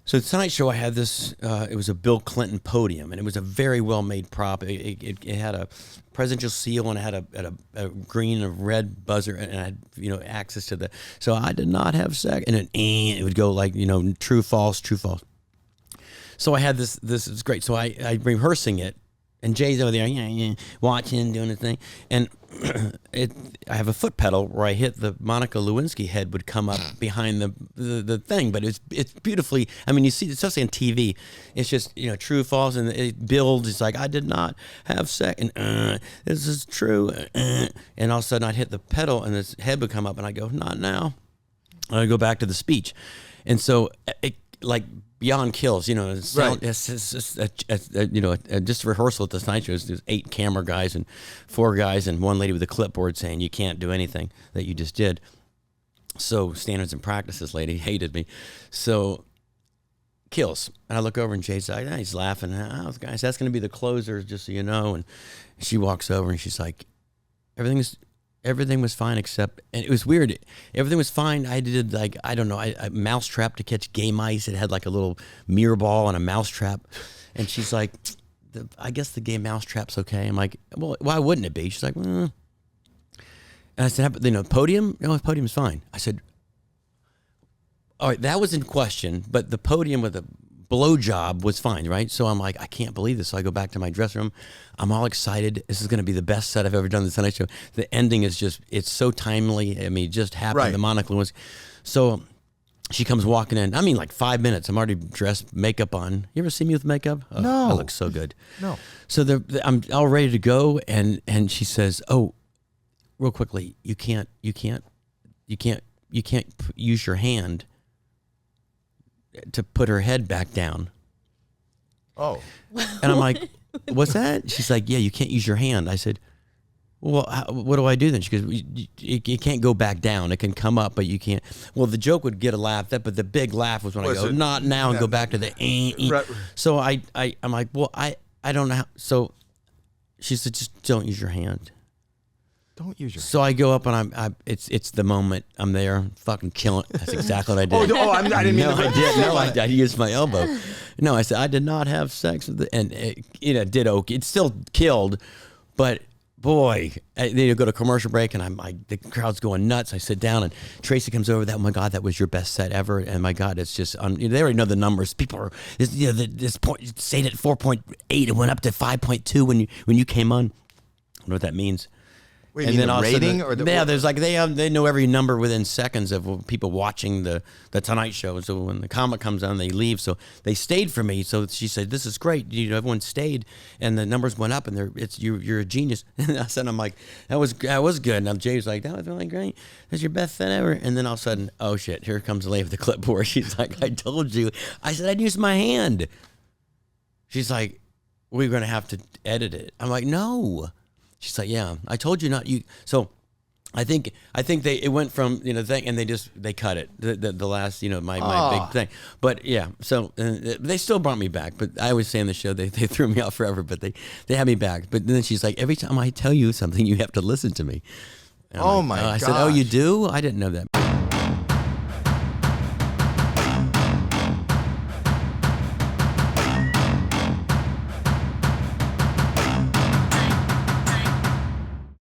So the Tonight Show, I had this, it was a Bill Clinton podium, and it was a very well-made prop. It had a presidential seal, and it had a green and red buzzer, and I had, access to the, so I did not have sex, and it would go like, true, false, true, false. So I had this is great. So I'm rehearsing it, and Jay's over there, watching, doing the thing, and I have a foot pedal where I hit the Monica Lewinsky head would come up behind the thing, but it's beautifully. I mean, you see, especially on TV, it's just true, false, and it builds. It's like I did not have sex, and this is true, and all of a sudden I'd hit the pedal, and this head would come up, and I go, not now. And I go back to the speech, and so it like. Beyond kills, Right. It's just a rehearsal at the Tonight Show. There's 8 camera guys and 4 guys and 1 lady with a clipboard saying you can't do anything that you just did. So standards and practices lady hated me. So kills. And I look over and Jay's like, he's laughing. Oh, guys, that's going to be the closer, just so you know. And she walks over and she's like, everything was fine except, and it was weird. Everything was fine. I did a mousetrap to catch gay mice. It had like a little mirror ball and a mousetrap. And she's like, I guess the gay mousetrap's okay. I'm like, well, why wouldn't it be? She's like, And I said, podium? No, the podium's fine. I said, all right, that was in question, but the podium with the blowjob was fine, right? So I'm like, I can't believe this. So I go back to my dressing room. I'm all excited. This is going to be the best set I've ever done. The Tonight Show. The ending is it's so timely. I mean, it just happened. Right. The Monica Lewinsky. So she comes walking in. I mean, like 5 minutes. I'm already dressed, makeup on. You ever see me with makeup? Oh, No. I look so good. No. So I'm all ready to go, and she says, "Oh, real quickly, you can't use your hand to put her head back down." Oh. And I'm like, what's that? She's like, yeah, you can't use your hand. I said, well, what do I do then? She goes, you can't go back down. It can come up, but you can't. Well, the joke would get a laugh, but the big laugh was when I go, not now, and go back to the Right. So I'm like, well, I don't know how. So she said, just don't use your hand. Don't use your. So I go up and it's the moment I'm there, fucking killing. That's exactly what I did. I didn't mean. No, I did. No, I used my elbow. No, I said I did not have sex with it, and it did okay. It still killed, but boy, they go to commercial break, and the crowd's going nuts. I sit down, and Tracy comes over. Oh my God, that was your best set ever. And my God, it's just they already know the numbers. People are this point stayed at 4.8. It went up to 5.2 when you came on. I don't know what that means. Wait, and then the rating or the there's like they know every number within seconds of people watching the Tonight Show. So when the comic comes on, they leave. So they stayed for me. So she said, "This is great. Everyone stayed, and the numbers went up, and you're a genius." And I said, "I'm like, that was good." And Jay was like, "That was really great. That's your best set ever." And then all of a sudden, oh shit, here comes the lady with the clipboard. She's like, "I told you." I said, "I'd use my hand." She's like, "We're gonna have to edit it." I'm like, "No." She's like, yeah, I told you not you. So I think it went from thing, and they cut it the last my big thing. But yeah, so they still brought me back. But I always say in the show they threw me out forever, but they had me back. But then she's like, every time I tell you something, you have to listen to me. And my God! I said, oh, you do? I didn't know that.